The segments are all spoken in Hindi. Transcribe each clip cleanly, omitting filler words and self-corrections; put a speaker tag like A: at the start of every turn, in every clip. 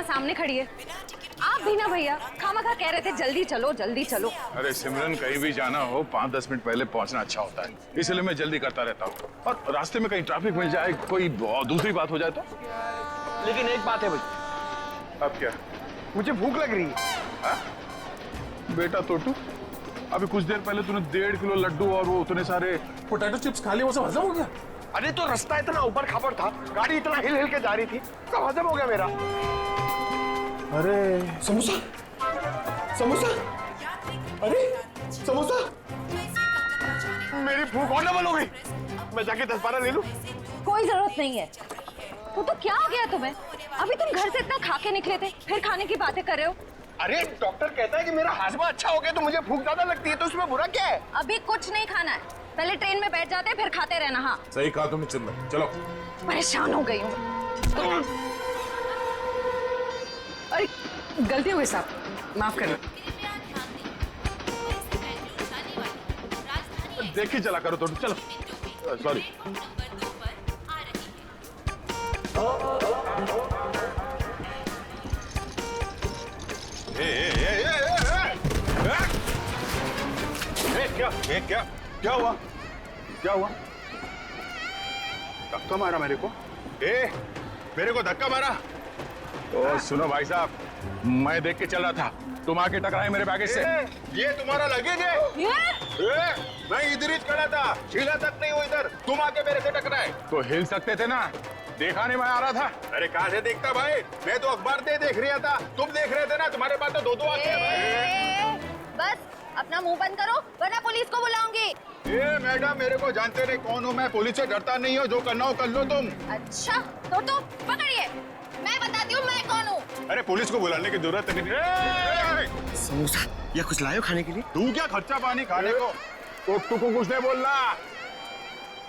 A: सामने खड़ी है। आप भी ना भैया, खामखा कह रहे थे जल्दी चलो जल्दी चलो।
B: अरे सिमरन, कहीं भी जाना हो 5-10 मिनट पहले पहुंचना अच्छा होता है, इसलिए मैं जल्दी करता रहता हूँ। और रास्ते में कहीं ट्रैफिक मिल जाए, कोई दूसरी बात हो जाए तो।
C: लेकिन एक बात है भाई।
B: अब क्या?
C: मुझे भूख लग रही है।
B: हा? बेटा टोटू, अभी कुछ देर पहले तूने 1.5 किलो लड्डू और वो उतने सारे पोटैटो चिप्स खा लिए, वो सब हजम हो गया?
C: अरे तो रास्ता इतना ऊपर खापर था, गाड़ी इतना हिल हिल के जा रही थी, सब हजम हो गया मेरा।
B: अरे
C: समोसा, समोसा, अरे समोसा, मेरी भूख और डबल हो गई। मैं जाके 10-12 ले लूं?
A: कोई जरूरत नहीं है। वो तो क्या हो गया तुम्हें? अभी तुम घर से इतना खा के निकले थे, फिर खाने की बातें कर रहे हो।
C: अरे डॉक्टर कहता है कि मेरा हाजमा अच्छा हो गया तो मुझे भूख ज्यादा लगती है, तो उसमें बुरा क्या है?
A: अभी कुछ नहीं खाना है, पहले ट्रेन में बैठ जाते फिर खाते रहना। हाँ
B: सही कहा तुमने चंदन, चलो।
A: परेशान हो गई हूँ। अरे गलती हो गई साहब, माफ करें।
B: देख के चला करो टोटू, चलो। सॉरी। क्या हुआ? क्या हुआ?
C: धक्का मारा मेरे को?
B: मेरे को धक्का मारा? तो सुनो भाई साहब, मैं देख के चल रहा था, तुम आके टकराए मेरे बैगेज से।
C: ये तुम्हारा लगेज है? मैं इधर ही खड़ा था, हिला तक नहीं हुआ इधर, तुम आके मेरे से टकराए।
B: तो हिल सकते थे ना, देखा नहीं मैं आ रहा था।
C: अरे कहाँ से देखता भाई, मैं तो अखबार देख रहा था, तुम देख रहे थे ना, तुम्हारे पास तो दो आंखें हैं भाई।
A: बस अपना मुंह बंद करो वरना पुलिस को बुलाऊंगी।
C: मैडम, मेरे को जानते नहीं कौन हूँ मैं, पुलिस से डरता नहीं हो, जो करना हो कर लो तुम।
A: अच्छा तो पकड़िए, मैं बताती हूँ मैं कौन हूँ।
B: अरे पुलिस को बुलाने की जरूरत नहीं।
C: समोसा या कुछ लायो खाने के लिए?
B: तू क्या खर्चा पानी खाने को? टोटू को कुछ नहीं बोलना।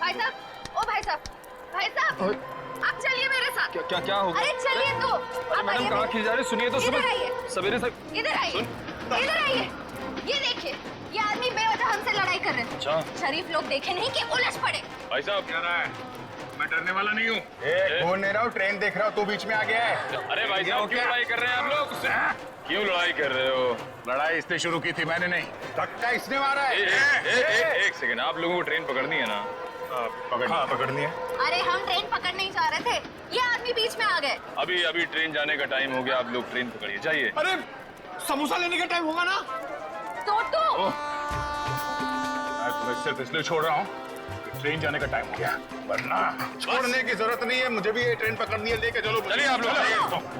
A: भाई साहब, ओ भाई साहब, आप चलिए मेरे साथ।
D: क्या हो गया?
A: अरे चलिए तो।
D: अरे मैडम कहाँ खींच जा रहे? सुनिए तो
A: इधर आइए,
D: सवेरे से।
A: इधर आइए, इधर आइए। ये देखिए, ये आदमी बेवजह हमसे लड़ाई कर रहे हैं।
D: अच्छा।
A: शरीफ लोग देखे नहीं कि उलझ पड़े।
B: भाई साहब क्या रहा है? मैं डरने वाला नहीं हूँ।
C: बोल नहीं रहा हूँ, ट्रेन देख रहा हूँ, तू बीच में आ गया है।
D: अरे भाई साहब क्यों लड़ाई कर रहे हैं आप लोग? क्यों लड़ाई कर रहे हो?
B: लड़ाई इसने शुरू की थी, मैंने नहीं।
C: धक्का इसने मारा है।
D: एक सेकंड, आप लोगों को ट्रेन पकड़नी है ना?
C: पकड़नी है।
A: अरे हम ट्रेन पकड़ने ही जा रहे थे, ये आदमी बीच में आ गए।
D: अभी ट्रेन जाने का टाइम हो गया, आप लोग ट्रेन पकड़िए, जाइए।
C: अरे समोसा लेने का टाइम होगा ना?
A: टोटू,
B: मैं तुम्हें सिर्फ इसलिए छोड़ रहा हूँ, ट्रेन जाने का टाइम हो गया, वरना
C: छोड़ने की जरूरत नहीं है, मुझे भी ये ट्रेन पकड़नी है, लेके चलो।
D: चलिए आप लोग, चलिए।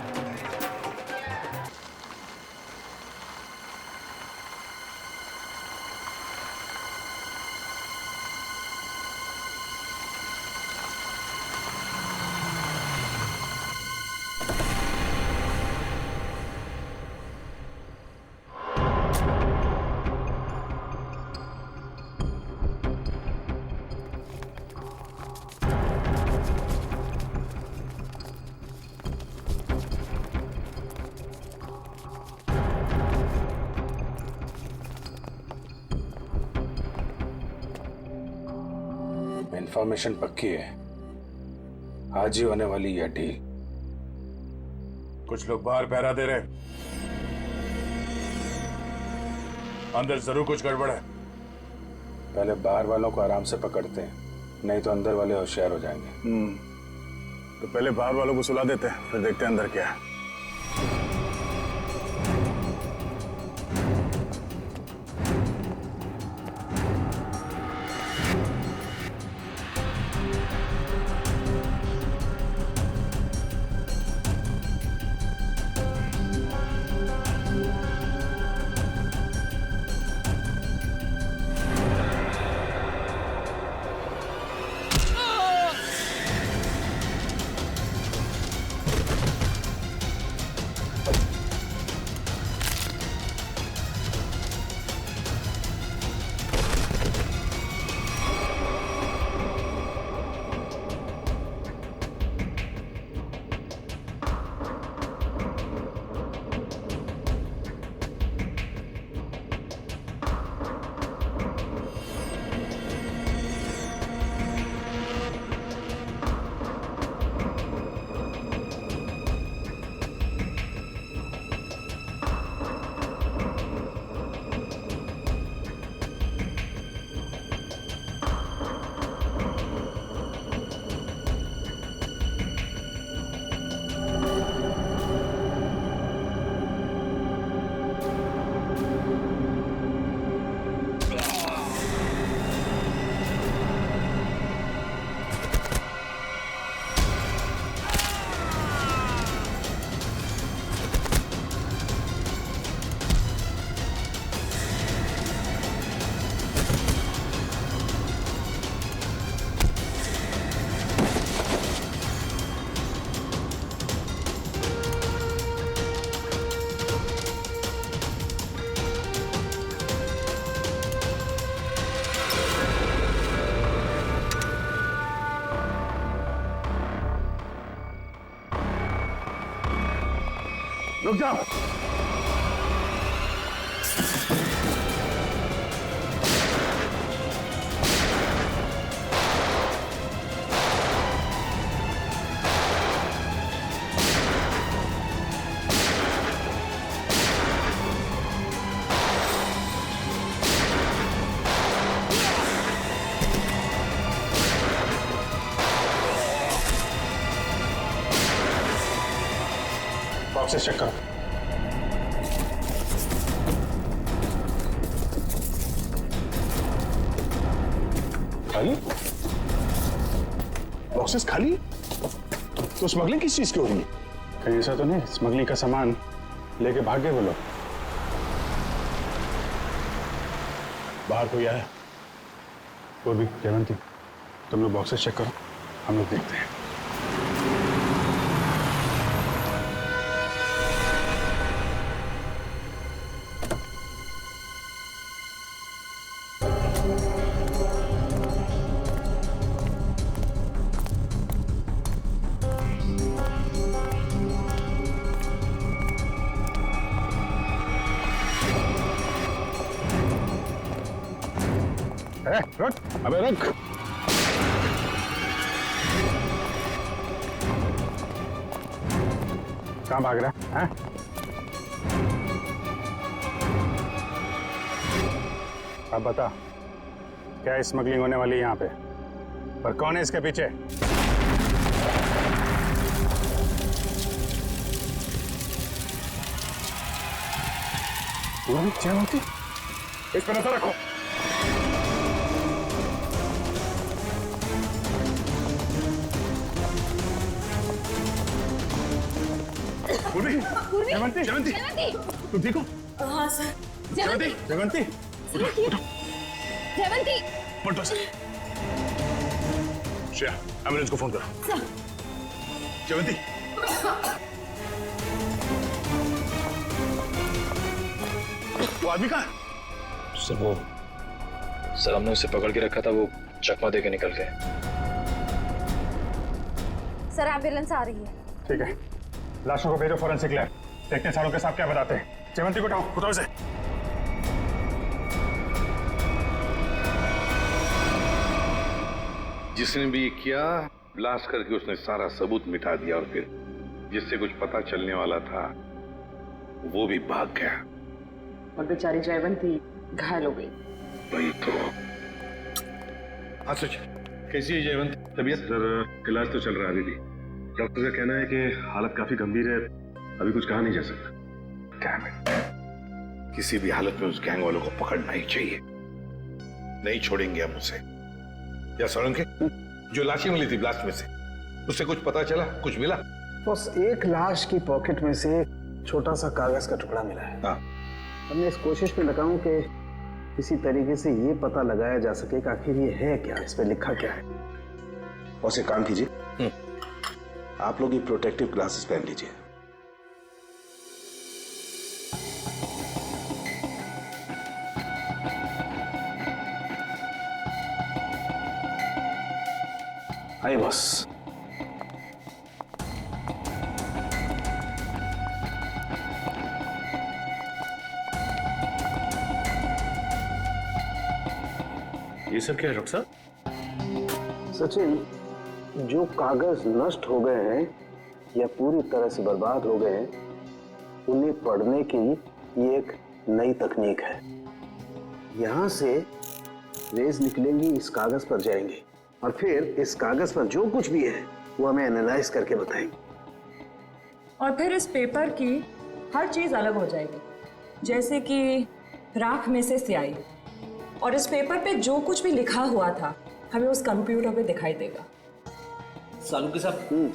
E: इन्फॉर्मेशन पक्की है, आज ही होने वाली यह डील।
B: कुछ लोग बाहर पहरा दे रहे, अंदर जरूर कुछ गड़बड़ है।
E: पहले बाहर वालों को आराम से पकड़ते हैं, नहीं तो अंदर वाले होशियार हो जाएंगे।
B: तो पहले बाहर वालों को सुला देते हैं, फिर देखते हैं अंदर क्या है। रुक जाओ।
E: बॉक्सेस चेक करो।
B: खाली? बॉक्सेस खाली? तो स्मगलिंग किस चीज की हो रही है?
E: कहीं ऐसा तो नहीं स्मगलिंग का सामान लेके भाग गए वो लोग?
B: बाहर कोई आया?
E: वो भी जयवंती, तुम लोग बॉक्सेस चेक करो, हम लोग देखते हैं।
B: रुक, अबे रुक।
E: कहाँ भाग रहा है? अब बता, क्या स्मगलिंग होने वाली है यहाँ पे? और कौन है इसके पीछे? जयवंती,
B: इस पर नजर रखो। पूर्वी,
E: जयवंती,
B: जयवंती,
A: जयवंती।
B: तुम ठीक हो?
A: हाँ सर। जयवंती।
E: जयवंती,
A: जयवंती।
B: पलटो सर। श्रेया, एम्बुलेंस को फोन करो।
A: सर।
B: जयवंती। वो आदमी कहाँ है?
F: सर हमने उसे पकड़ के रखा था, वो चकमा दे के निकल गए।
A: सर एम्बुलेंस आ रही है।
E: ठीक है, लाशों को भेजो फॉरेंसिक लैब, देखते हैं सारों के साथ क्या बताते हैं। जयवंती को उठाओ से।
B: जिसने भी ये किया, ब्लास्ट करके उसने सारा सबूत मिटा दिया और फिर जिससे कुछ पता चलने वाला था वो भी भाग गया।
G: और बेचारी जयवंती घायल हो गई।
B: वही तो। हाँ सच, कैसी है जयवंत?
H: तबीयत सर, इलाज तो चल रहा है अभी भी। डॉक्टर का कहना है कि हालत काफी गंभीर है, अभी कुछ कहा नहीं जा सकता।
B: Damn it. किसी भी हालत में उस गैंग वालों को पकड़ना ही चाहिए। नहीं छोड़ेंगे हम उसे। या सोलंकी, जो लाशें मिली थी ब्लास्ट में से, उससे कुछ पता चला, कुछ मिला?
I: बस एक लाश की पॉकेट में से छोटा सा कागज का टुकड़ा मिला है।
B: हाँ।
I: हमने इस कोशिश में लगा हूं कि किसी तरीके से ये पता लगाया जा सके कि आखिर ये है क्या, इस पे लिखा क्या है।
C: और एक काम कीजिए, आप लोग ये प्रोटेक्टिव ग्लासेस पहन लीजिए।
I: आइए बॉस।
H: ये सब क्या है डॉक्टर साहब?
I: सचिन, जो कागज नष्ट हो गए हैं या पूरी तरह से बर्बाद हो गए हैं, उन्हें पढ़ने की ये एक नई तकनीक है। यहां से रेज निकलेंगी, इस कागज पर जाएंगे और फिर इस कागज पर जो कुछ भी है वो हमें एनालाइज करके बताएंगे।
G: और फिर इस पेपर की हर चीज अलग हो जाएगी, जैसे कि राख में से स्याही। और इस पेपर पे जो कुछ भी लिखा हुआ था हमें उस कंप्यूटर पे दिखाई देगा।
J: सालुंके साहब,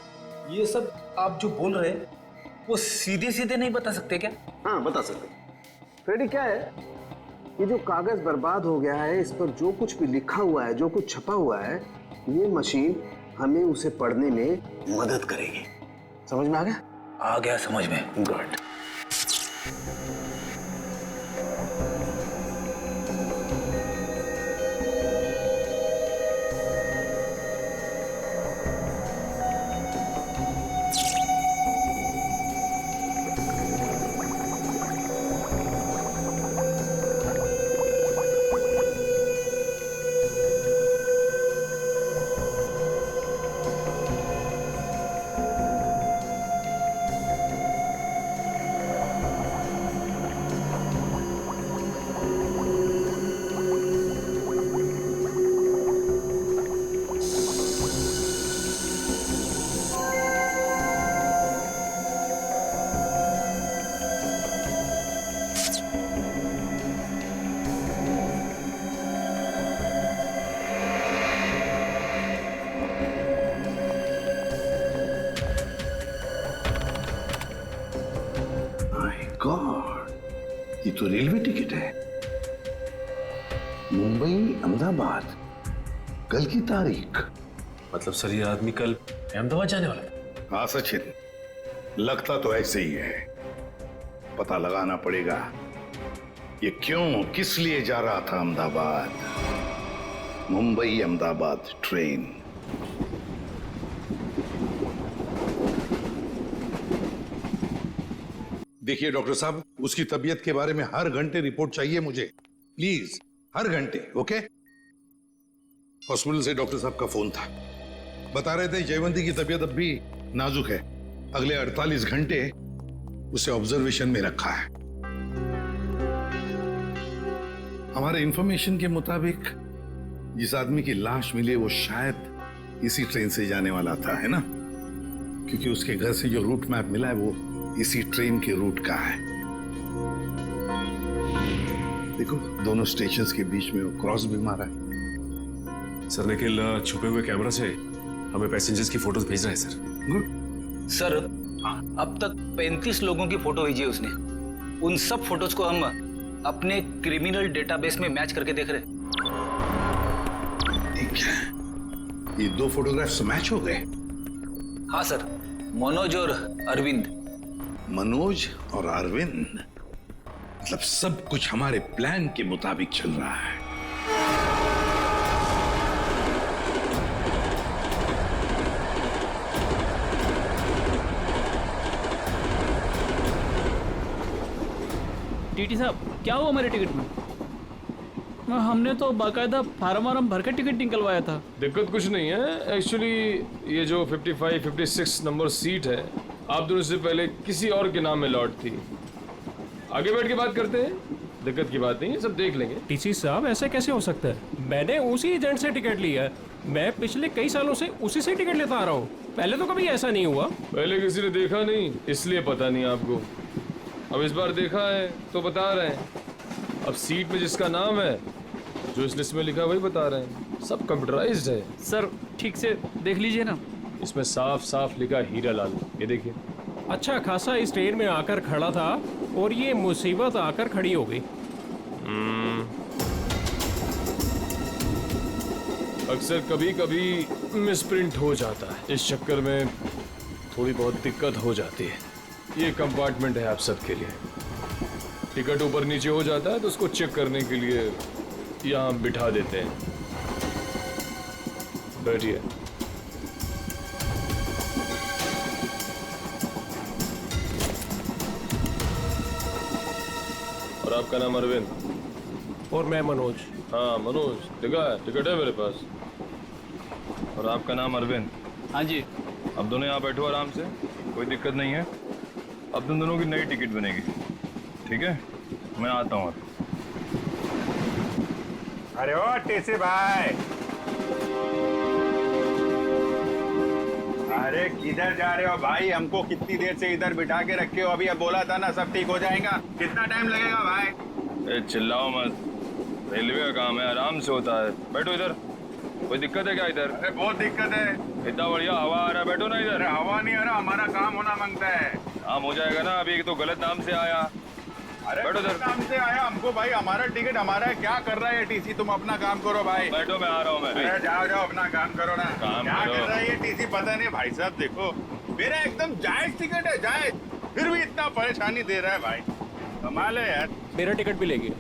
J: ये सब आप जो बोल रहे हैं वो सीधे सीधे नहीं बता सकते क्या?
I: हाँ, बता सकते। फ्रेडी, क्या है, ये जो कागज बर्बाद हो गया है, इस पर जो कुछ भी लिखा हुआ है, जो कुछ छपा हुआ है, ये मशीन हमें उसे पढ़ने में मदद करेगी। समझ में आ गया?
J: आ गया समझ में।
I: गुड।
B: ये तो रेलवे टिकट है। मुंबई अहमदाबाद, कल की तारीख।
H: मतलब सर ये आदमी कल अहमदाबाद जाने वाला है?
B: हाँ सचिन, लगता तो ऐसे ही है। पता लगाना पड़ेगा ये क्यों, किस लिए जा रहा था अहमदाबाद। मुंबई अहमदाबाद ट्रेन। देखिए डॉक्टर साहब, उसकी तबीयत के बारे में हर घंटे रिपोर्ट चाहिए मुझे, प्लीज, हर घंटे। ओके? हॉस्पिटल से डॉक्टर साहब का फोन था, बता रहे थे जयवंती की तबीयत अब भी नाजुक है, अगले 48 घंटे उसे ऑब्जर्वेशन में रखा है। हमारे इंफॉर्मेशन के मुताबिक जिस आदमी की लाश मिली वो शायद इसी ट्रेन से जाने वाला था, है ना? क्योंकि उसके घर से जो रूट मैप मिला है वो इसी ट्रेन के रूट का है। देखो, दोनों स्टेशंस के बीच में वो क्रॉस भी मारा है।
H: सर निखिल छुपे हुए कैमरा से हमें पैसेंजर्स की फोटोज भेज रहा है सर।
B: गुड।
J: सर अब तक 35 लोगों की फोटो भेजी है उसने। उन सब फोटोज को हम अपने क्रिमिनल डेटाबेस में मैच करके देख रहे हैं।
B: ठीक है, ये 2 फोटोग्राफ्स मैच हो गए।
J: हाँ सर, मनोज और अरविंद।
B: मनोज और अरविंद, मतलब सब कुछ हमारे प्लान के मुताबिक चल रहा है।
K: टीटी साहब, क्या हुआ हमारे टिकट में? हमने तो बाकायदा फार्म वार्म भर के टिकट निकलवाया था।
D: दिक्कत कुछ नहीं है एक्चुअली। ये जो 55, 56 नंबर सीट है, आप दोनों से पहले किसी और के नाम में लॉट थी। आगे बैठ के बात करते हैं, दिक्कत की बात नहीं है, सब देख लेंगे।
K: टीसी साहब, ऐसे कैसे हो सकता है? मैंने उसी एजेंट से टिकट लिया है। मैं पिछले कई सालों से उसी से टिकट लेता आ रहा हूँ। पहले तो कभी ऐसा नहीं हुआ।
D: पहले किसी ने देखा नहीं, इसलिए पता नहीं आपको। अब इस बार देखा है तो बता रहे हैं। अब सीट में जिसका नाम है, जो इस लिस्ट में लिखा है वही बता रहे हैं। सब कंप्यूटराइज्ड है।
K: सर ठीक से देख लीजिए ना।
D: इसमें साफ साफ लिखा हीरा लाल, ये देखिए।
K: अच्छा खासा इस ट्रेन में आकर खड़ा था और ये मुसीबत आकर खड़ी हो गई।
D: अक्सर कभी कभी मिसप्रिंट हो जाता है, इस चक्कर में थोड़ी बहुत दिक्कत हो जाती है। ये कंपार्टमेंट है आप सबके लिए। टिकट ऊपर नीचे हो जाता है तो उसको चेक करने के लिए यहाँ बिठा देते हैं। बैठिए। और आपका नाम अरविंद?
K: और मैं मनोज।
D: हाँ मनोज, टिकट है मेरे पास। और आपका नाम अरविंद?
J: हाँ जी।
D: अब दोनों यहाँ बैठो आराम से, कोई दिक्कत नहीं है। अब तुम दोनों की नई टिकट बनेगी, ठीक है? मैं आता हूँ।
C: अरे ओ टीसी भाई, अरे किधर जा रहे हो भाई? हमको कितनी देर से इधर बिठा के रखे हो? अभी अब बोला था ना सब ठीक हो जाएगा। कितना टाइम लगेगा भाई?
D: चिल्लाओ मत, रेलवे का काम है, आराम से होता है। बैठो इधर। कोई दिक्कत है क्या इधर?
C: अरे बहुत दिक्कत है।
D: इतना बढ़िया हवा आ रहा है, बैठो ना इधर।
C: अरे हवा नहीं आ रहा, हमारा काम होना मांगता है।
D: काम हो जाएगा ना, अभी तो गलत नाम से आया।
C: अरे
D: बैठो इधर।
C: काम से आया हमको भाई, हमारा टिकट हमारा है। क्या कर रहा है ये टीसी? तुम अपना काम करो भाई।
D: बैठो, मैं आ रहा हूँ। मैं
C: अरे जाओ जाओ, अपना काम करो ना।
D: काम
C: क्या
D: करो।
C: कर रहा है ये टीसी पता नहीं। भाई साहब देखो, मेरा एकदम जायज टिकट है, जायज, फिर भी इतना परेशानी दे रहा है भाई। कमाल है यार।
K: मेरा टिकट भी ले गया।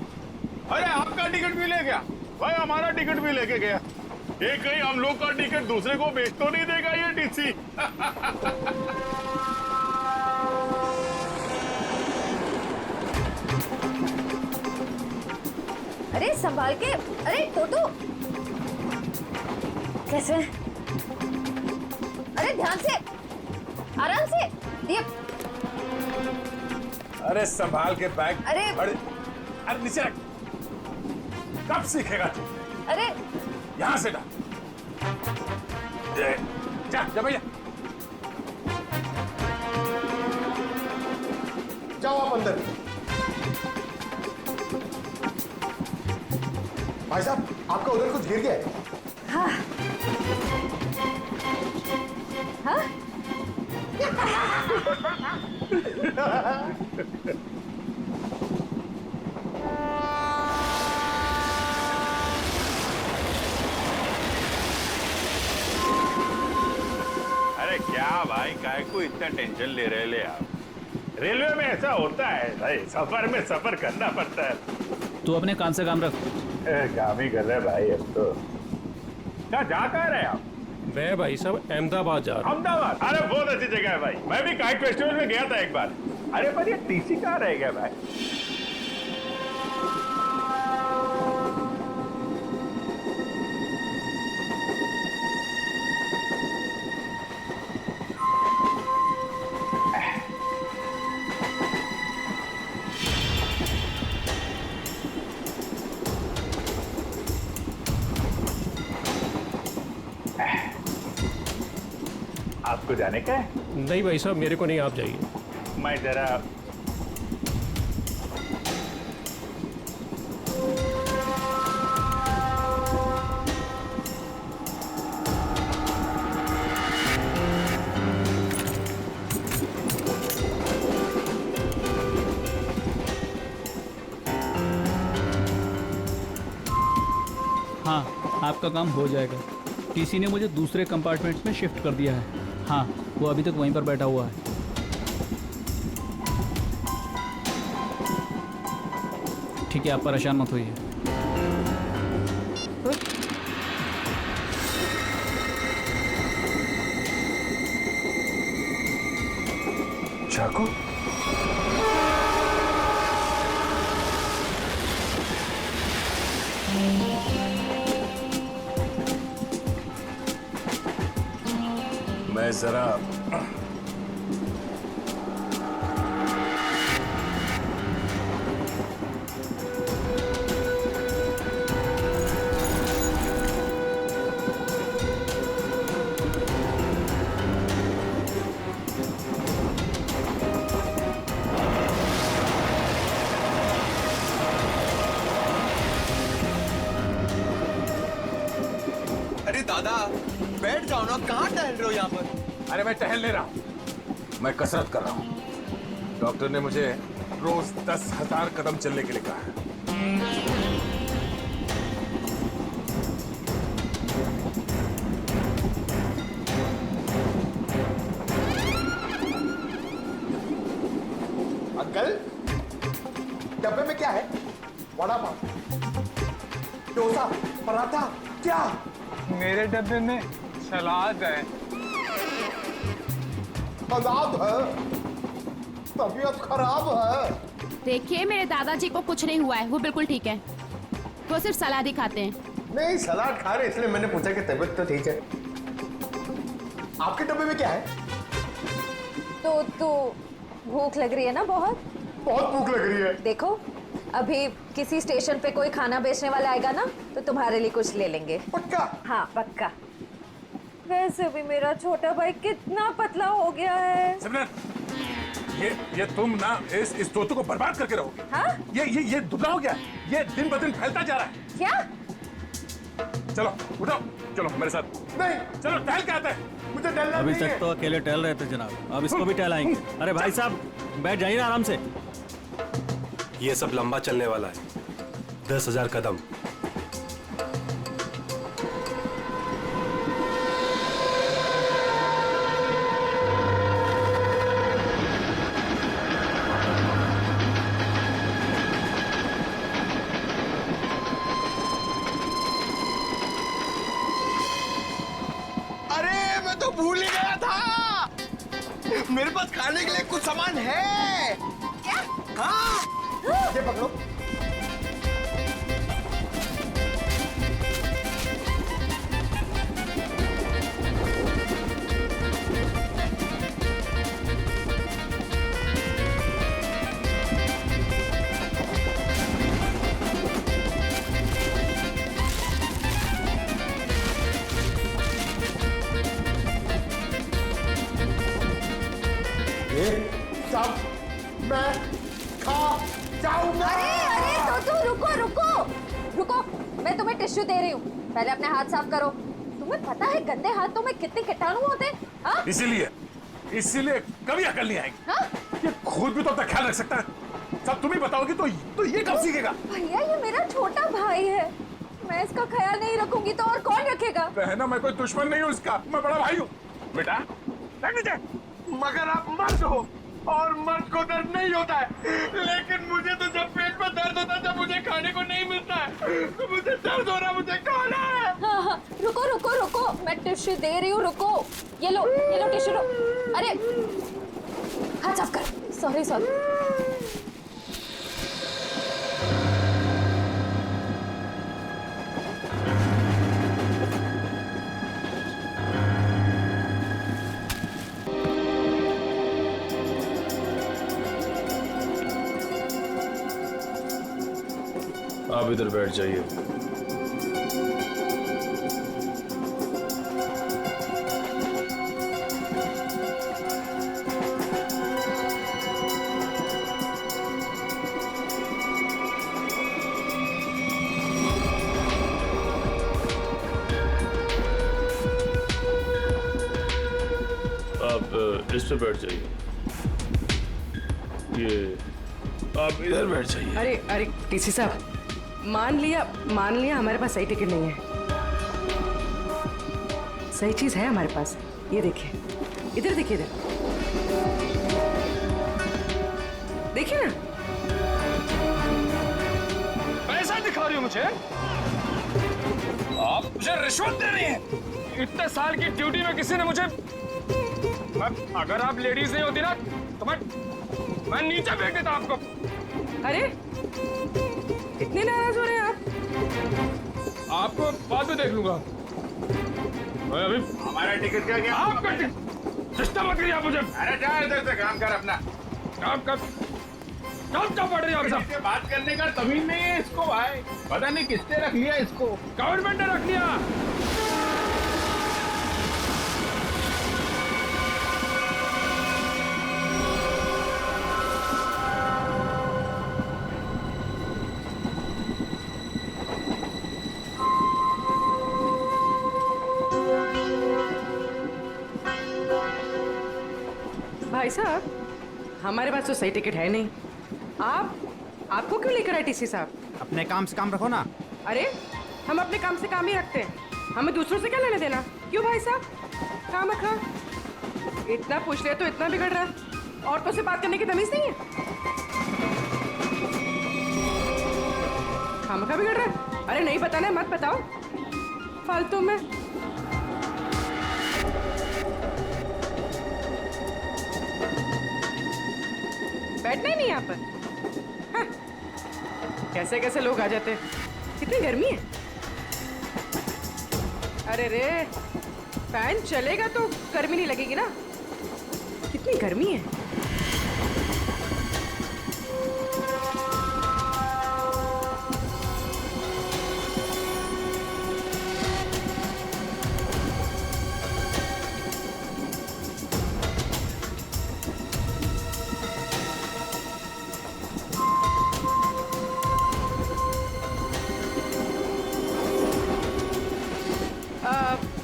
C: अरे आपका टिकट भी ले गया भाई? हमारा टिकट भी लेके गया। ये कहीं हम लोग का टिकट दूसरे को बेच तो नहीं देगा ये टीसी?
A: अरे संभाल के। अरे टोटो, कैसे? अरे ध्यान से, आराम से। ये
C: अरे संभाल के बैग।
A: अरे
C: अरे नीचे रख। कब सीखेगा तू?
A: अरे
C: यहाँ से जा जा भैया।
I: जाओ आप अंदर। भाई साहब, आपका उधर कुछ गिर गया है।
A: हाँ हाँ।
C: को इतना टेंशन ले रहे ले आप? रेलवे में ऐसा होता है भाई, सफर में सफर करना पड़ता है।
J: तू अपने काम से काम रख।
C: काम ही कर रहे भाई अब तो। क्या जा कहाँ रहे आप?
K: मैं भाई साहब अहमदाबाद जा रहा हूँ।
C: अहमदाबाद? अरे बहुत अच्छी जगह है भाई, मैं भी काइट फेस्टिवल में गया था एक बार। अरे पर ये टीसी कहाँ रह गया भाई? आपको जाने का है?
K: नहीं भाई साहब, मेरे को नहीं, आप जाइए।
C: मैं जरा
J: हाँ, आपका काम हो जाएगा। टीसी ने मुझे दूसरे कंपार्टमेंट में शिफ्ट कर दिया है। हाँ, वो अभी तक वहीं पर बैठा हुआ है। ठीक है, आप परेशान मत होइए।
E: चाकू? मैं जरा
L: अरे दादा बैठ जाओ ना, कहाँ टहल रहे हो यहाँ पर?
E: अरे मैं टहल नहीं रहा हूं, मैं कसरत कर रहा हूं। डॉक्टर ने मुझे रोज 10,000 कदम चलने के लिए कहा है।
L: अंकल, डब्बे में क्या है? वड़ा पाव, डोसा, पराठा, क्या?
C: मेरे डब्बे में सलाद है।
L: सलाद है? तबीयत खराब है।
M: देखिए, मेरे दादाजी को कुछ नहीं हुआ है, वो बिल्कुल ठीक है। वो सिर्फ सलाद ही खाते हैं।
L: नहीं, सलाद खा रहे इसलिए मैंने पूछा कि तबीयत तो ठीक है। आपके डब्बे में क्या है?
A: तो भूख लग रही है ना? बहुत
L: बहुत भूख लग रही है।
A: देखो, अभी किसी स्टेशन पे कोई खाना बेचने वाला आएगा ना, तो तुम्हारे लिए कुछ ले लेंगे।
L: पक्का?
A: हाँ पक्का। वैसे भी मेरा छोटा भाई कितना पतला हो गया है।
E: सिमरन, ये तुम ना इस तोते को बर्बाद करके रहोगे।
A: हाँ?
E: ये दुबला हो गया, ये दिन ब दिन फैलता जा रहा है।
A: क्या?
E: चलो उठो, चलो मेरे साथ।
L: नहीं,
E: चलो टहल के आते हैं।
L: मुझे डरना
J: अभी
L: नहीं
J: तक
L: है।
J: तो अकेले टहल रहे थे जनाब, अब इसको भी टहलाएंगे। अरे भाई साहब, बैठ जाइए ना आराम से।
H: ये सब लंबा चलने वाला है, 10,000 कदम।
L: अरे मैं तो भूल ही गया था, मेरे पास खाने के लिए कुछ सामान है।
A: क्या?
L: हाँ, ये पकड़ो। सब मैं खा जाऊंगा।
A: अरे तो रुको, मैं तुम्हें टिश्यू दे रही हूँ। पहले अपने हाथ साफ करो। तुम्हें पता है गंदे हाथों में कितने कीटाणु होते हैं? हाँ?
E: इसीलिए कभी अकल नहीं आएगी।
A: हाँ?
E: ये खुद भी तो अपना ख्याल रख सकता है। सब तुम ही बताओगी तो ये कब सीखेगा?
A: भैया, ये मेरा छोटा भाई है, मैं इसका ख्याल नहीं रखूंगी तो और कौन रखेगा?
E: बहना, मैं कोई दुश्मन नहीं हूँ इसका, मैं बड़ा भाई हूँ। बेटा बैठ नीचे।
L: मगर आप मर्द हो और मर्द को दर्द नहीं होता है, लेकिन मुझे तो जब पेट में दर्द होता है, जब मुझे खाने को नहीं मिलता है, तो मुझे दर्द हो रहा, मुझे खाना है।
A: हाँ हाँ, रुको रुको रुको, मैं टिश्यू दे रही हूँ, रुको। ये लो टिश्यू लो। अरे हाथ साफ कर। Sorry sorry.
D: आप इधर बैठ जाइए। आप इस पे बैठ जाइए। ये आप इधर बैठ जाइए।
G: अरे अरे टीसी साहब, मान लिया हमारे पास सही टिकट नहीं है। सही चीज है हमारे पास, ये देखिए, इधर देखिए, इधर देखिए ना।
K: पैसा दिखा रही हो मुझे? आप मुझे रिश्वत दे रही हैं। इतने साल की ड्यूटी में किसी ने मुझे, अगर आप लेडीज नहीं होती ना तो मैं नीचे फेंक देता आपको।
G: अरे इतने नाराज हो रहे हैं आप?
K: आपको बाद में देख लूंगा। मैं अभी
C: हमारा टिकट क्या गया?
K: आपका सिस्टम मत करिए आप मुझे।
C: अरे जा इधर से, काम कर अपना।
K: काम कर। क्या पढ़ रही है आप सब?
C: बात करने का तमीज नहीं है इसको भाई। पता नहीं किसने रख लिया इसको।
K: गवर्नमेंट ने रख लिया।
G: भाई साहब, हमारे पास तो सही टिकट है नहीं। आपको क्यों लेकर आए टीसी साहब?
L: अपने काम से काम रखो ना।
G: अरे हम अपने काम से काम ही रखते हैं, हमें दूसरों से क्या लेने देना? क्यों भाई साहब? काम रखा, इतना पूछ लिया तो इतना बिगड़ रहा है। औरतों से बात करने की तमीज नहीं है। काम का बिगड़ रहा है। अरे नहीं बताना है, मत बताओ फालतू में। बैठना ही नहीं यहाँ पर। हाँ। कैसे कैसे लोग आ जाते हैं। कितनी गर्मी है। अरे रे, फैन चलेगा तो गर्मी नहीं लगेगी ना। कितनी गर्मी है।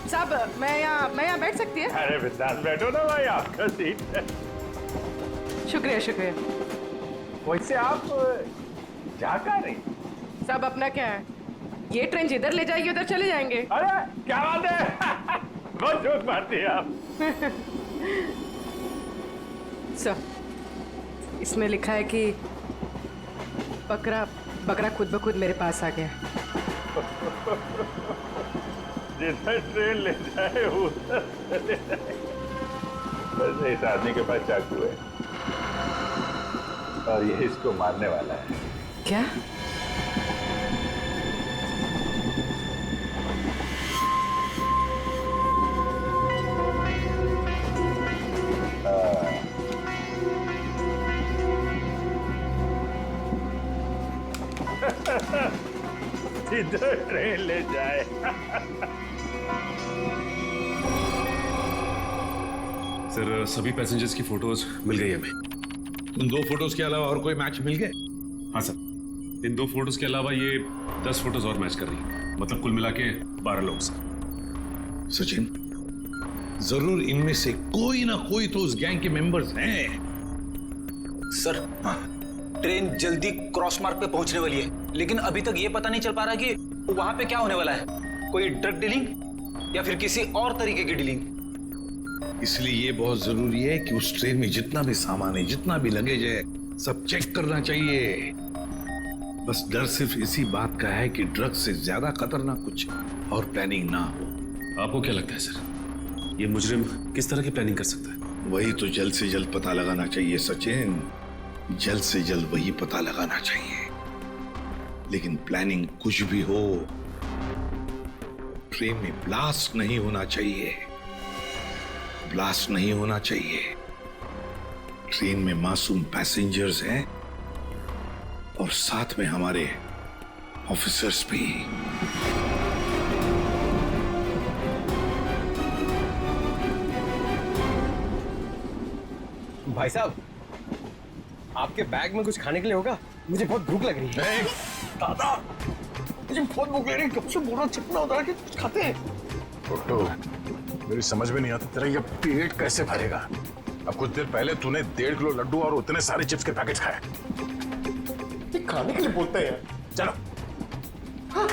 G: साहब, मैं यहाँ बैठ सकती है?
C: अरे बिंदास बैठो ना भाई, आपका सीट है।
G: शुक्रिया शुक्रिया।
C: वैसे आप जा कहाँ रही?
G: साहब अपना क्या है, ये ट्रेन जिधर ले जाएगी उधर चले जाएंगे।
C: अरे क्या बात है। बहुत जोक मारती है आप।
G: सर, इसमें लिखा है कि बकरा खुद ब खुद मेरे पास आ गया।
C: जिधर ट्रेन ले जाए उधर चले जाए। वैसे इस आदमी के पास चाकू है और ये इसको मारने वाला है।
G: क्या?
C: जिधर ट्रेन ले जाए।
H: सर, सभी पैसेंजर्स की फोटोज मिल गई हमें।
B: उन 2 फोटोज के अलावा और कोई मैच मिल गए?
H: हाँ सर, इन 2 फोटोज के अलावा ये 10 फोटोज और मैच कर रही है। मतलब कुल मिला के 12 लोग सर।
B: सचिन, जरूर इनमें से कोई ना कोई तो उस गैंग के मेंबर्स हैं।
J: सर, ट्रेन जल्दी क्रॉस मार्क पे पहुंचने वाली है, लेकिन अभी तक ये पता नहीं चल पा रहा कि वहां पे क्या होने वाला है। कोई ड्रग डीलिंग या फिर किसी और तरीके की डीलिंग।
B: इसलिए ये बहुत जरूरी है कि उस ट्रेन में जितना भी सामान है, जितना भी लगेज है, सब चेक करना चाहिए। बस डर सिर्फ इसी बात का है कि ड्रग्स से ज्यादा खतरनाक कुछ और प्लानिंग ना हो।
H: आपको क्या लगता है सर, ये मुजरिम किस तरह की प्लानिंग कर सकता है?
B: वही तो जल्द से जल्द पता लगाना चाहिए सचिन, जल्द से जल्द वही पता लगाना चाहिए। लेकिन प्लानिंग कुछ भी हो, ट्रेन में ब्लास्ट नहीं होना चाहिए, ब्लास्ट नहीं होना चाहिए। ट्रेन में मासूम पैसेंजर्स हैं और साथ में हमारे ऑफिसर्स भी।
K: भाई साहब, आपके बैग में कुछ खाने के लिए होगा? मुझे बहुत भूख लग रही है।
L: दादा, मुझे बहुत भूख लग रही है। कब से बोल रहा चिपना होता है कि कुछ खाते हैं।
E: टोटो, मेरी समझ में नहीं आता तेरा ये पेट कैसे भरेगा। अब कुछ देर पहले तूने 1.5 किलो लड्डू और उतने सारे चिप्स के पैकेट खाए।
L: खाने के लिए बोलते हैं।
E: चलो।
L: हाँ।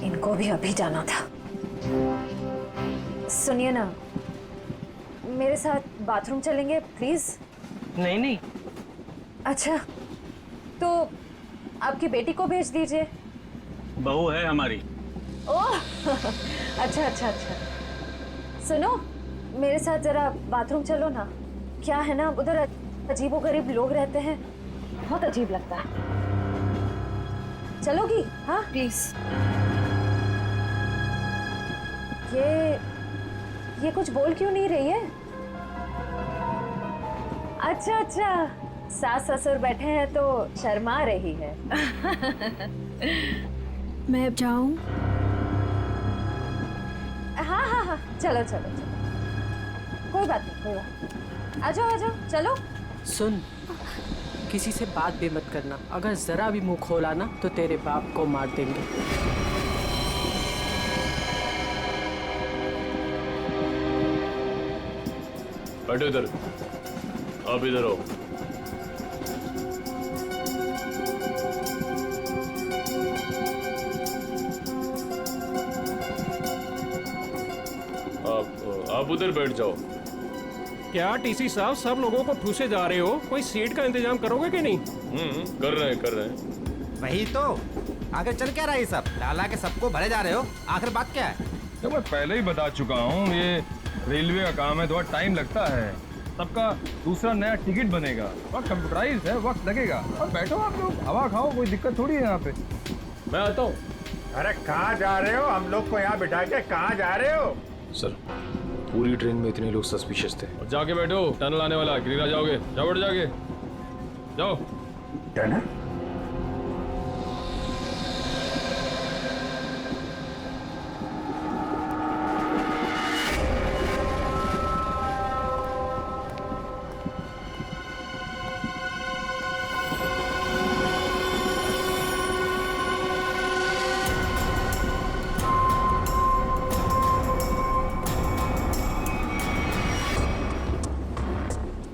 A: इनको भी अभी जाना था। सुनिए ना, मेरे साथ बाथरूम चलेंगे प्लीज?
K: नहीं नहीं।
A: अच्छा, तो आपकी बेटी को भेज दीजिए।
J: बहू है हमारी।
A: ओह अच्छा अच्छा अच्छा। सुनो, मेरे साथ जरा बाथरूम चलो ना। क्या है ना, उधर अजीबोगरीब लोग रहते हैं, बहुत अजीब लगता है। चलोगी? हाँ प्लीज। ये कुछ बोल क्यों नहीं रही है? अच्छा अच्छा, सास ससुर बैठे हैं तो शर्मा रही है।
M: मैं अब जाऊं?
A: हाँ हाँ हाँ, चलो चलो चलो, कोई बात नहीं, कोई बात। आ जाओ आ जाओ, चलो।
N: सुन, किसी से बात भी मत करना। अगर जरा भी मुंह खोला ना तो तेरे बाप को मार देंगे।
D: बैठो इधर, आप इधर आओ। आप उधर बैठ जाओ।
K: क्या टीसी साहब, सब लोगों को ठूसे जा रहे हो? कोई सीट का इंतजाम करोगे कि नहीं?
D: कर रहे हैं।
O: वही तो, आखिर चल क्या रहा है सब? लाला के सबको भरे जा रहे हो, आखिर बात क्या है?
K: तो मैं पहले ही बता चुका हूँ, ये रेलवे का काम है, थोड़ा टाइम लगता है। सबका दूसरा नया टिकट बनेगा, वक्त कंप्यूटराइज है, वक्त लगेगा। और बैठो आप लोग, हवा खाओ, कोई दिक्कत थोड़ी है यहाँ पे।
D: मैं आता हूँ।
L: अरे कहाँ जा रहे हो? हम लोग को यहाँ बिठा के कहाँ जा रहे हो?
F: सर, पूरी ट्रेन में इतने लोग सस्पिशियस थे।
D: और जाके बैठो, टनल आने वाला, गिरिरा जाओगे? जाओ बैठ, जाके जाओ।
L: टनल?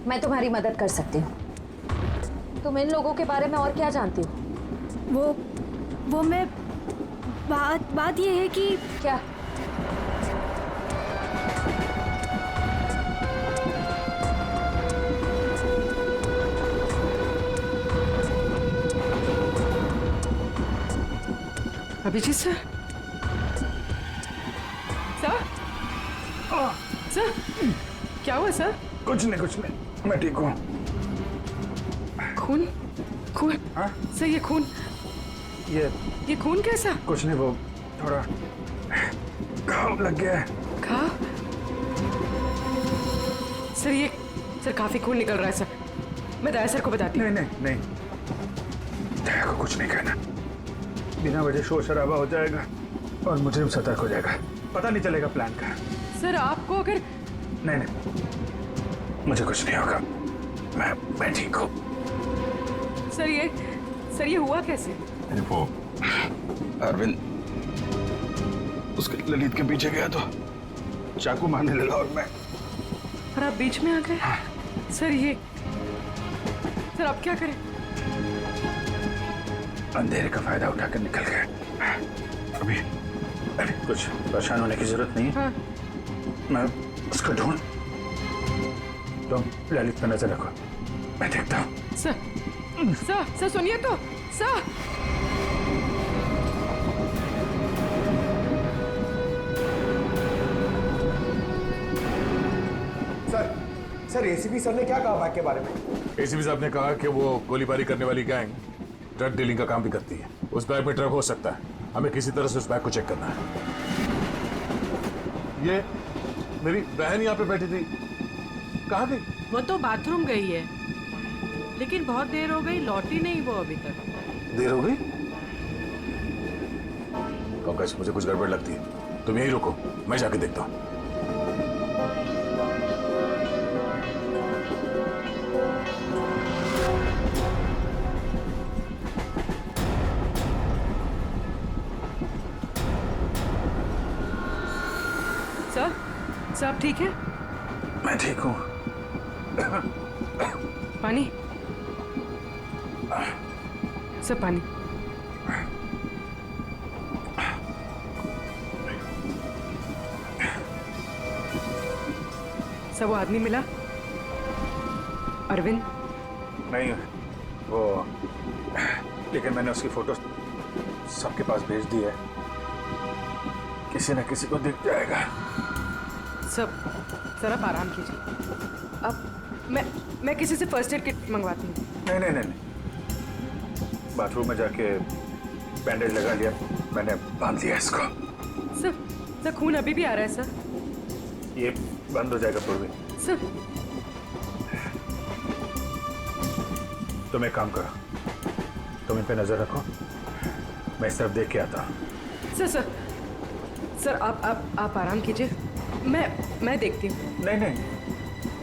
A: मैं तुम्हारी मदद कर सकती हूँ। तुम इन लोगों के बारे में और क्या जानती हो?
M: वो मैं बात ये है कि
A: क्या?
N: अभिजीत सर, सर क्या हुआ सर?
L: कुछ नहीं, मैं ठीक हूँ।
N: खून?
L: हाँ?
N: सर ये खून, ये खून कैसा?
L: कुछ नहीं, वो थोड़ा घाव लग गया है।
N: घाव? सर काफी खून निकल रहा है सर। मैं दया सर को बताती हूँ।
L: नहीं, दया को कुछ नहीं कहना। बिना वजह शोर शराबा हो जाएगा और मुझे सतर्क हो जाएगा, पता नहीं चलेगा प्लान का।
N: सर आपको अगर
L: नहीं, मुझे कुछ नहीं होगा, मैं ठीक हूँ।
N: सर ये हुआ कैसे?
L: वो अरविंद उसके ललित के पीछे गया तो चाकू मारने लगा और मैं।
N: और आप बीच में आ गए?
L: हाँ।
N: सर सर अब क्या करें?
E: अंधेरे का फायदा उठाकर निकल गए। अभी कुछ परेशान होने की जरूरत नहीं है।
N: हाँ।
E: मैं उसको ढूंढ, तुम ललित पर नजर रखो, मैं देखता हूँ।
N: सर सुनिए तो सर।
L: सर एसीपी सर ने क्या कहा बैग के बारे में?
E: एसीपी साहब ने कहा कि वो गोलीबारी करने वाली गैंग ड्रग डीलिंग का काम भी करती है। उस बैग में ड्रग हो सकता है, हमें किसी तरह से उस बैग को चेक करना है। ये मेरी बहन यहाँ पे बैठी थी, कहाँ गई?
N: वो तो बाथरूम गई है, लेकिन बहुत देर हो गई, लौटी नहीं वो अभी तक।
E: देर हो गई? पंकज, मुझे कुछ गड़बड़ लगती है, तुम यहीं रुको, मैं जाके देखता हूँ।
N: सब ठीक है?
E: मैं ठीक हूँ।
N: पानी? सब पानी। सब वो आदमी मिला? अरविंद?
E: नहीं, वो लेकिन मैंने उसकी फोटो सबके पास भेज दी है, किसी न किसी को दिख जाएगा।
N: सब सर आप आराम कीजिए। अब मैं किसी से फर्स्ट एड किट मंगवाती हूँ।
E: नहीं, बाथरूम में जाके बैंडेज लगा लिया, मैंने बांध दिया इसको।
N: सर खून अभी भी आ रहा है सर।
E: ये बंद हो जाएगा पूर्वी।
N: सर
E: तुम एक काम करो, तुम इन पे नजर रखो, मैं इस तरफ देख के आता हूँ।
N: सर आप आराम कीजिए, मैं देखती हूँ।
E: नहीं,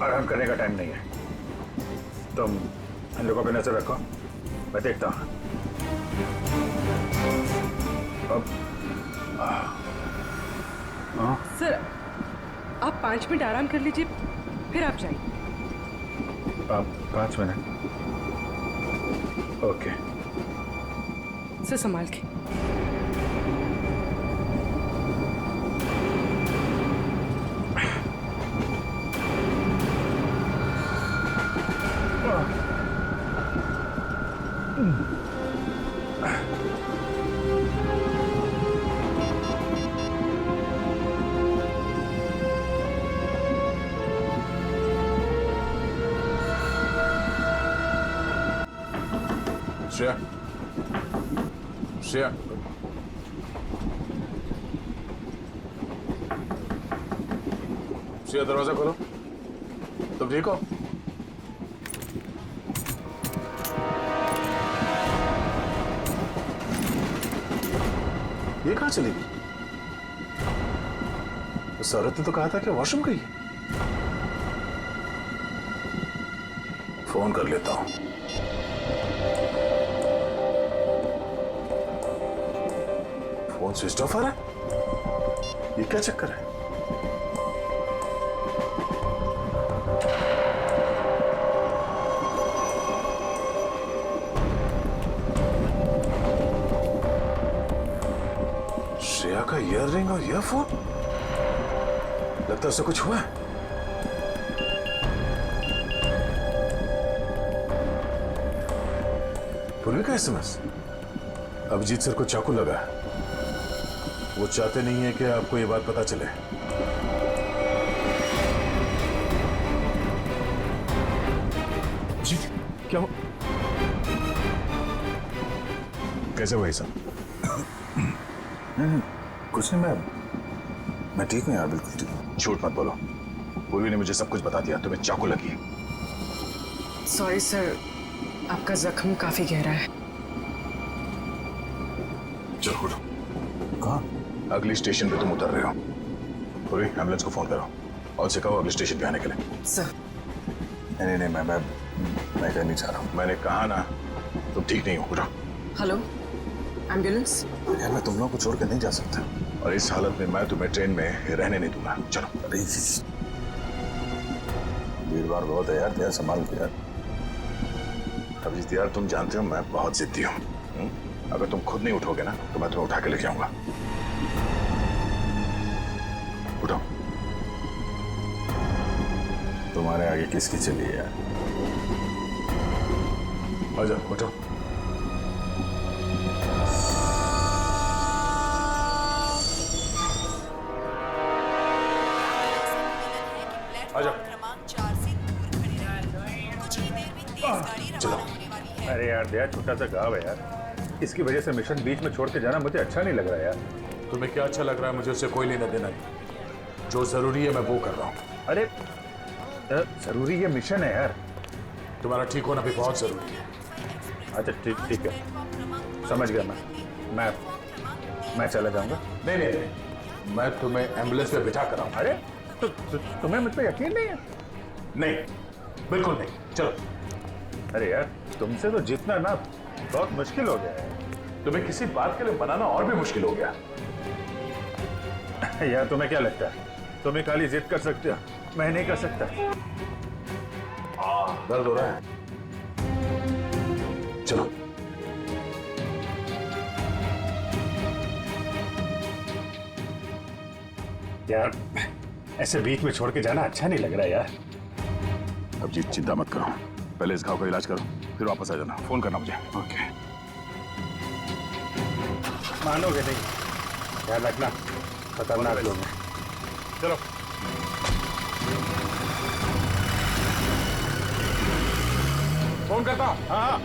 E: आराम करने का टाइम नहीं है, तुम इन लोगों पे नजर रखो, मैं देखता हूँ।
N: सर आप 5 मिनट आराम कर लीजिए, फिर आप जाइए।
E: 5 मिनट? ओके।
N: सर संभाल के।
E: श्रेया, श्रेया दरवाजा खोलो। तुम ठीक हो? ये कहाँ चली गई? उस औरत ने तो कहा था कि वॉशरूम गई है। फोन कर लेता हूं। फोन स्विच ऑफ आ रहा है, ये क्या चक्कर है? श्रेया का ईयररिंग और ईयरफोन, लगता है उसे कुछ हुआ है। पूर्वी का एसएमएस, अभिजीत सर को चाकू लगा है। वो चाहते नहीं है कि आपको ये बात पता चले। जी क्या हो? कैसे हुआ ये सब? नहीं, कुछ नहीं, मैं ठीक हूँ यार, बिल्कुल ठीक हूँ। झूठ मत बोलो, पूर्वी ने मुझे सब कुछ बता दिया। तुम्हें चाकू लगी है।
N: सॉरी सर, आपका जख्म काफी गहरा है।
E: जरूर। कहाँ? अगली स्टेशन पे तुम उतर रहे हो। पूरी एम्बुलेंस को फोन करो और उसे कहो अगले स्टेशन पे आने के लिए।
N: सर।
E: नहीं, मैं कहीं नहीं चाह रहा हूँ। मैंने कहा ना, तुम ठीक नहीं हो। उठो।
N: Hello, ambulance?
E: यार मैं तुम लोगों को छोड़ कर नहीं जा सकता, और इस हालत में मैं तुम्हें ट्रेन में रहने नहीं दूंगा। चलो। अरे भीड़ भाड़ बहुत है यार, संभाल के यार।
B: अभिजीत यार, तुम जानते हो मैं बहुत जिद्दी हूँ। अगर तुम खुद नहीं उठोगे ना तो मैं तुम्हें उठा के ले जाऊंगा। उठो। तुम्हारे आगे किसकी चली है यार? आजाओ, उठो। आजाओ।
E: चलो। अरे यार दया, छोटा सा गाँव है यार, इसकी वजह से मिशन बीच में छोड़ के जाना मुझे अच्छा नहीं लग रहा यार।
C: तुम्हें क्या अच्छा लग रहा है? मुझे उससे कोई लेना देना नहीं। जो जरूरी है मैं वो कर रहा हूँ।
E: अरे जरूरी ये मिशन है यार।
C: तुम्हारा ठीक होना भी बहुत जरूरी है।
E: अच्छा ठीक है, समझ गया मैं चला जाऊंगा।
C: नहीं नहीं नहीं, मैं तुम्हें एम्बुलेंस में बिठा कर आऊँ।
E: अरे तुम्हें मुझ पर यकीन नहीं है?
C: नहीं, बिल्कुल नहीं। चलो।
E: अरे यार तुमसे तो जीतना ना बहुत मुश्किल हो गया है।
C: तुम्हें किसी बात के लिए बनाना और भी मुश्किल हो गया।
E: यार तुम्हें क्या लगता है तुम्हें खाली जिद कर सकते हो, मैं नहीं कर सकता?
B: दर्द हो रहा है? चलो।
E: यार ऐसे बीच में छोड़ के जाना अच्छा नहीं लग रहा यार।
B: अभिजीत चिंता मत करो, पहले इस घाव का इलाज करो, फिर वापस आ जाना। फोन करना मुझे। ओके।
E: मानोगे नहीं, याद रखना खतरनाक लोग हैं।
C: चलो। फोन करता।
E: हाँ।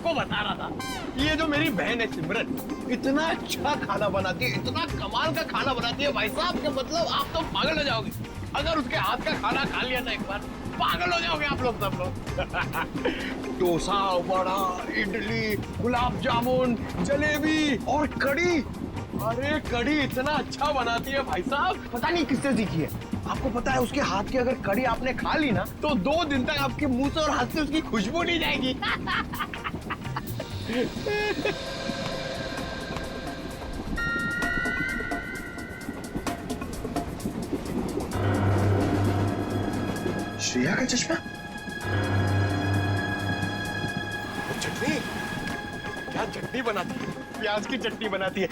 L: बता रहा था, ये जो मेरी बहन है सिमरन, इतना अच्छा खाना बनाती है, इतना कमाल का खाना बनाती है भाई साहब के मतलब आप तो पागल हो जाओगे। अगर उसके हाथ का खाना खा लिया ना एक बार, पागल हो जाओगे आप लोग सब लोग। डोसा, वड़ा, इडली, गुलाब जामुन, जलेबी और कढ़ी। अरे कढ़ी इतना अच्छा बनाती है भाई साहब, पता नहीं किससे सीखी है। आपको पता है उसके हाथ की अगर कढ़ी आपने खा ली ना तो 2 दिन तक आपके मुंह से और हाथ से उसकी खुशबू नहीं जाएगी।
B: श्रेया का चश्मा?
L: चटनी, क्या चटनी बनाती है, प्याज की चटनी बनाती है,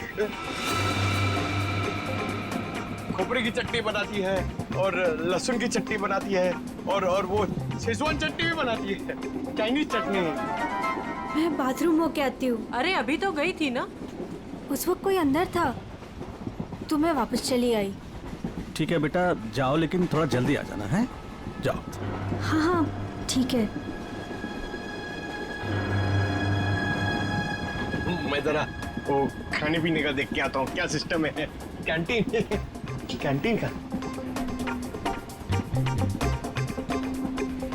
L: खोपरे की चटनी बनाती है और लहसुन की चटनी बनाती है और वो शेजवान चटनी भी बनाती है, चाइनीज चटनी।
A: मैं बाथरूम होके आती हूँ।
N: अरे अभी तो गई थी ना।
A: उस वक्त कोई अंदर था तो मैं वापस चली आई।
P: ठीक है बेटा जाओ, लेकिन थोड़ा जल्दी आ जाना है। जाओ।
A: हाँ हाँ ठीक है।
L: मैं जरा वो खाने पीने का देख के आता हूँ क्या सिस्टम है। कैंटीन का।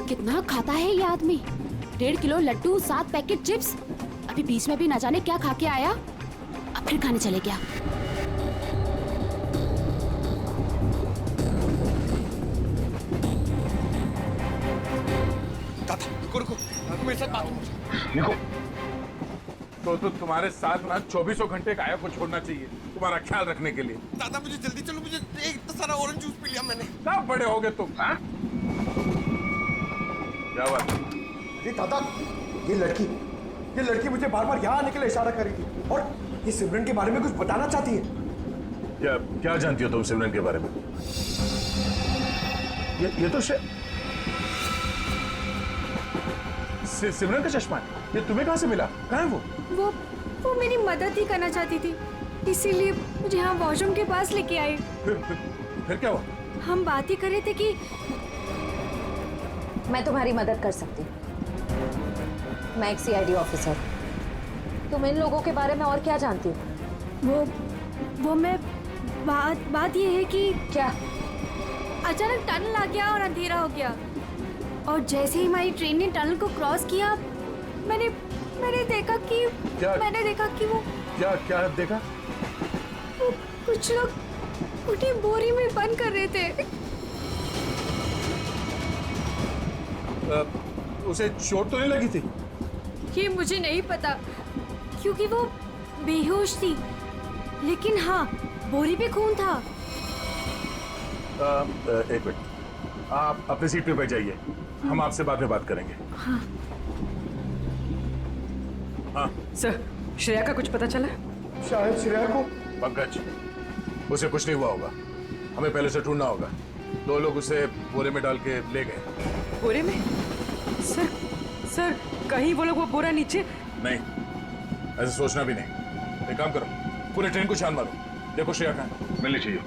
M: कितना खाता है ये आदमी? 1.5 किलो लड्डू, 7 पैकेट चिप्स। अभी बीच में भी ना जाने क्या खा के आया, अब फिर खाने चले गया।
L: रुको, मेरे साथ बात
C: निको, तो तुम्हारे साथ ना 24 घंटे काया को छोड़ना चाहिए तुम्हारा ख्याल रखने के लिए।
L: दादा मुझे जल्दी चलो, मुझे इतना सारा ऑरेंज जूस पी लिया मैंने।
C: कब बड़े हो गए तुम? हाँ? क्या बात?
Q: अरे दादा, ये लड़की मुझे बार बार यहाँ आने के लिए इशारा कर रही थी और ये सिमरन के बारे में कुछ बताना चाहती है।
C: क्या जानती हो तुम सिमरन के बारे में? ये तो सिमरन का चश्मा है। ये तुम्हें कहां से मिला? कहां है
R: वो मेरी मदद ही करना चाहती थी, इसीलिए मुझे यहाँ वॉशरूम के पास लेके आई।
C: फिर क्या हुआ?
R: हम बात ही कर रहे थे कि
A: मैं तुम्हारी मदद कर सकती हूँ। मैं एक CID ऑफिसर। तुम इन लोगों के बारे में और क्या जानती हो?
R: वो मैं बात ये है कि
A: क्या
R: अचानक टनल आ गया और अंधेरा हो गया, और जैसे ही हमारी ट्रेन ने टनल को क्रॉस किया, मैंने देखा कि वो
C: क्या देखा?
R: वो कुछ लोग उन्हें बोरी में बंद कर रहे थे।
C: उसे चोट तो नहीं लगी थी?
R: ये मुझे नहीं पता, क्योंकि वो बेहोश थी, लेकिन हाँ, बोरी पे खून था।
C: एक मिनट, आप अपनी सीट पे बैठ जाइए, हम आपसे बाद में बात करेंगे।
G: हाँ।
C: हाँ
G: सर, श्रेया का कुछ पता चला?
Q: शायद श्रेया को।
C: पंकज, उसे कुछ नहीं हुआ होगा, हमें पहले से ढूंढना होगा। 2 लोग उसे बोरे में डाल के ले गए।
G: बोरे में? सर कहीं वो लोग वो बोरा नीचे?
C: नहीं, ऐसे सोचना भी नहीं। एक काम करो, पूरे ट्रेन को छान मारो, देखो श्रेया कहाँ है। मिलनी चाहिए।